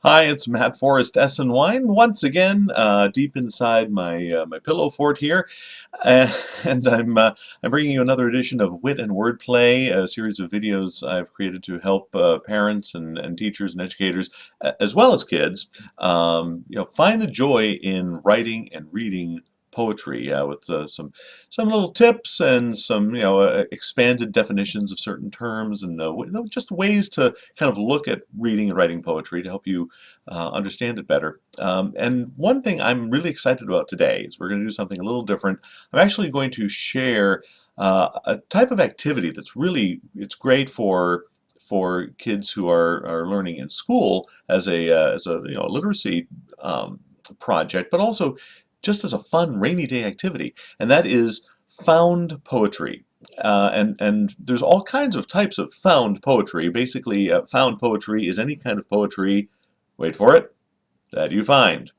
Hi, it's Matt Forrest S and Wine once again, deep inside my pillow fort here, uh, and I'm bringing you another edition of Wit and Wordplay, a series of videos I've created to help parents and teachers and educators, as well as kids, find the joy in writing and reading poetry with some little tips and some expanded definitions of certain terms and just ways to kind of look at reading and writing poetry to help you understand it better. And one thing I'm really excited about today is we're going to do something a little different. I'm actually going to share a type of activity that's it's great for kids who are learning in school as a literacy project, but also just as a fun rainy day activity, and that is found poetry. And there's all kinds of types of found poetry. Basically, found poetry is any kind of poetry, wait for it, that you find.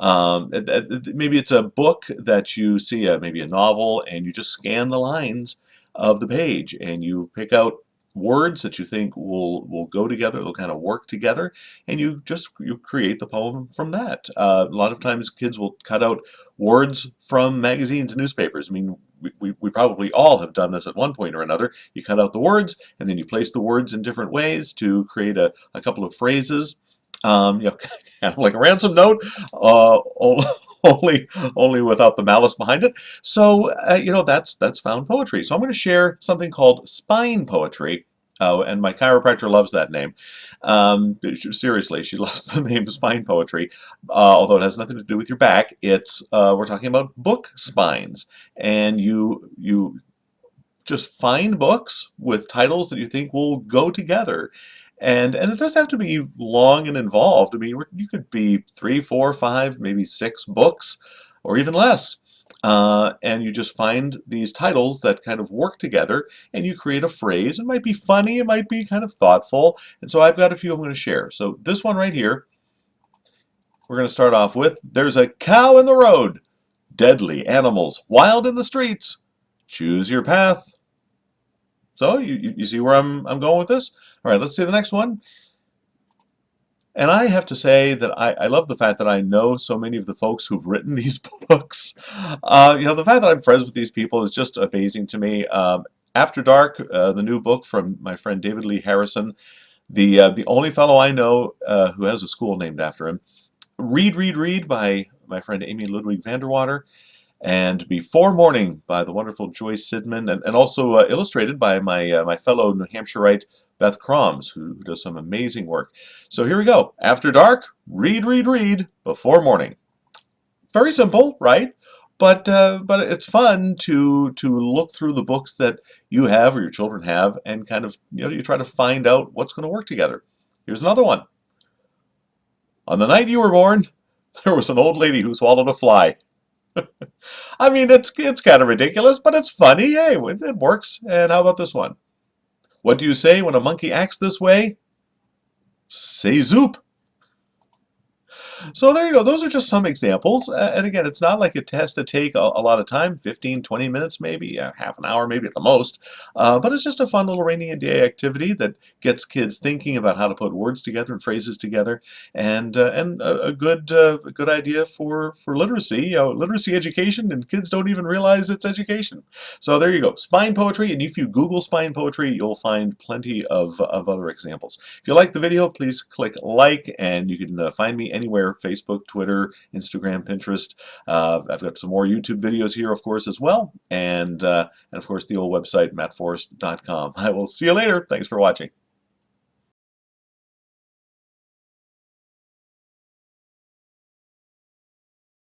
Maybe it's a book that you see, maybe a novel, and you just scan the lines of the page and you pick out words that you think will go together, they'll kind of work together, and you create the poem from that. A lot of times kids will cut out words from magazines and newspapers. I mean, we probably all have done this at one point or another. You cut out the words and then you place the words in different ways to create a couple of phrases. Kind of like a ransom note, only only without the malice behind it. So that's found poetry. So I'm going to share something called spine poetry. Oh, and my chiropractor loves that name. Seriously, she loves the name spine poetry, although it has nothing to do with your back. It's we're talking about book spines, and you just find books with titles that you think will go together. And it doesn't have to be long and involved. I mean, you could be 3, 4, 5, maybe 6 books, or even less. And you just find these titles that kind of work together, and you create a phrase. It might be funny, it might be kind of thoughtful. And so I've got a few I'm going to share. So this one right here, we're going to start off with, there's a cow in the road, deadly animals, wild in the streets. Choose your path. So you see where I'm going with this? All right, let's see the next one. And I have to say that I love the fact that I know so many of the folks who've written these books. The fact that I'm friends with these people is just amazing to me. After Dark, the new book from my friend David Lee Harrison, the only fellow I know who has a school named after him. Read, Read, Read by my friend Amy Ludwig Vanderwater, and Before Morning by the wonderful Joyce Sidman, and also illustrated by my fellow New Hampshireite Beth Croms, who does some amazing work. So here we go. After Dark, Read, Read, Read, Before Morning. Very simple, right? But it's fun to look through the books that you have or your children have, and kind of you try to find out what's going to work together. Here's another one. On the night you were born, there was an old lady who swallowed a fly. I mean, it's kind of ridiculous, but it's funny. Hey, it works. And how about this one? What do you say when a monkey acts this way? Say zoop. So there you go. Those are just some examples. And again, it's not like it has to take a lot of time, 15, 20 minutes maybe, half an hour maybe at the most. But it's just a fun little rainy day activity that gets kids thinking about how to put words together and phrases together, and a good idea for literacy. Literacy education, and kids don't even realize it's education. So there you go. Spine poetry, and if you Google spine poetry, you'll find plenty of other examples. If you like the video, please click like, and you can find me anywhere. Facebook, Twitter, Instagram, Pinterest. I've got some more YouTube videos here, of course, as well. And of course, the old website, mattforrest.com. I will see you later. Thanks for watching.